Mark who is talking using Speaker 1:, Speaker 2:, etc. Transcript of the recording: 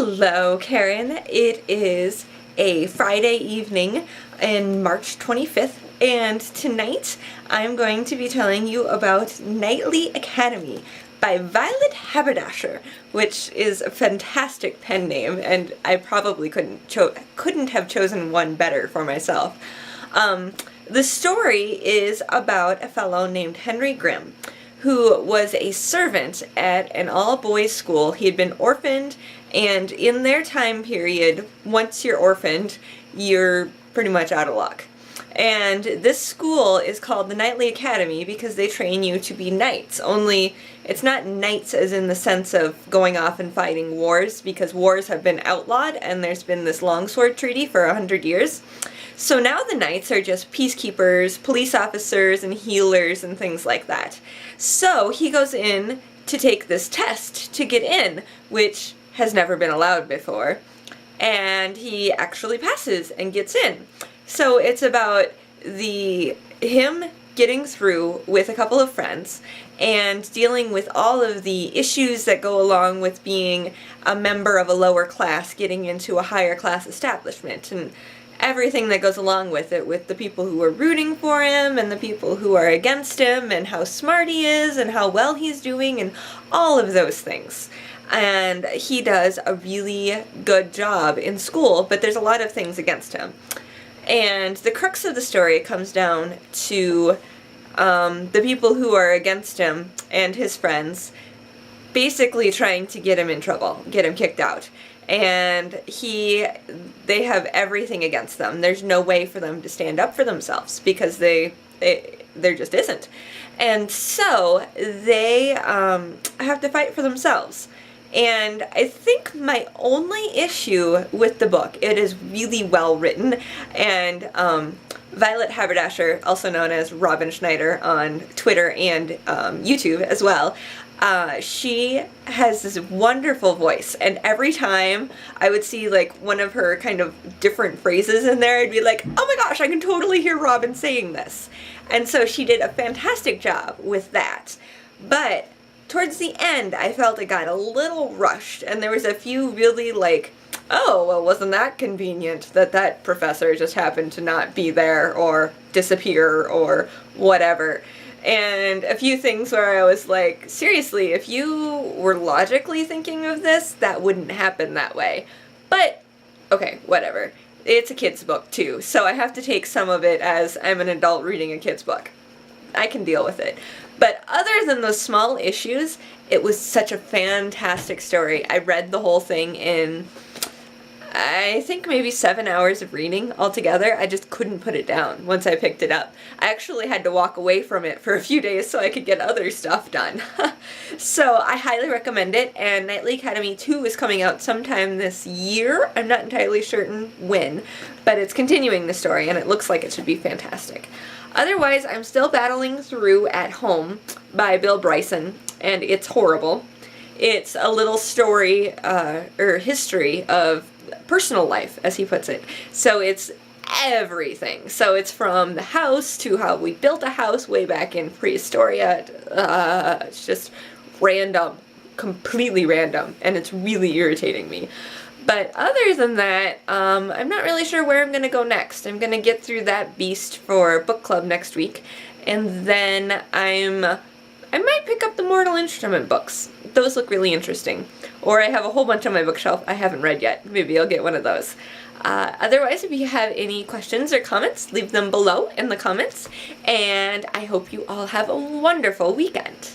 Speaker 1: Hello, Karen. It is a Friday evening in March 25th, and tonight I'm going to be telling you about Nightly Academy by Violet Haberdasher, which is a fantastic pen name, and I probably couldn't have chosen one better for myself. The story is about a fellow named Henry Grimm, who was a servant at an all-boys school. He had been orphaned, and in their time period, once you're orphaned, you're pretty much out of luck. And this school is called the Nightly Academy because they train you to be knights, only it's not knights as in the sense of going off and fighting wars, because wars have been outlawed and there's been this longsword treaty for 100 years. So now the knights are just peacekeepers, police officers, and healers and things like that. So he goes in to take this test to get in, which has never been allowed before, and he actually passes and gets in. So it's about him getting through with a couple of friends and dealing with all of the issues that go along with being a member of a lower class getting into a higher class establishment, and everything that goes along with it, with the people who are rooting for him and the people who are against him, and how smart he is and how well he's doing and all of those things. And he does a really good job in school, but there's a lot of things against him. And the crux of the story comes down to the people who are against him and his friends basically trying to get him in trouble, get him kicked out. And they have everything against them. There's no way for them to stand up for themselves because there just isn't. And so they have to fight for themselves. And I think my only issue with the book, it is really well written, and Violet Haberdasher, also known as Robin Schneider on Twitter and YouTube as well, she has this wonderful voice, and every time I would see like one of her kind of different phrases in there, I'd be like, oh my gosh, I can totally hear Robin saying this. And so she did a fantastic job with that. But towards the end, I felt it got a little rushed, and there was a few really like, oh, well, wasn't that convenient that that professor just happened to not be there or disappear or whatever. And a few things where I was like, seriously, if you were logically thinking of this, that wouldn't happen that way. But, okay, whatever. It's a kid's book, too, so I have to take some of it as I'm an adult reading a kid's book. I can deal with it. But other than those small issues, it was such a fantastic story. I read the whole thing in, I think maybe 7 hours of reading altogether. I just couldn't put it down once I picked it up. I actually had to walk away from it for a few days so I could get other stuff done. So I highly recommend it, and Nightly Academy 2 is coming out sometime this year. I'm not entirely certain when, but it's continuing the story, and it looks like it should be fantastic. Otherwise, I'm still battling through At Home by Bill Bryson, and it's horrible. It's a little story, or history of personal life, as he puts it. So it's everything. So it's from the house to how we built a house way back in prehistoria. It's just random, completely random, and it's really irritating me. But other than that, I'm not really sure where I'm going to go next. I'm going to get through that beast for book club next week, and then I might pick up the Mortal Instrument books. Those look really interesting. Or I have a whole bunch on my bookshelf I haven't read yet. Maybe I'll get one of those. Otherwise, if you have any questions or comments, leave them below in the comments, and I hope you all have a wonderful weekend.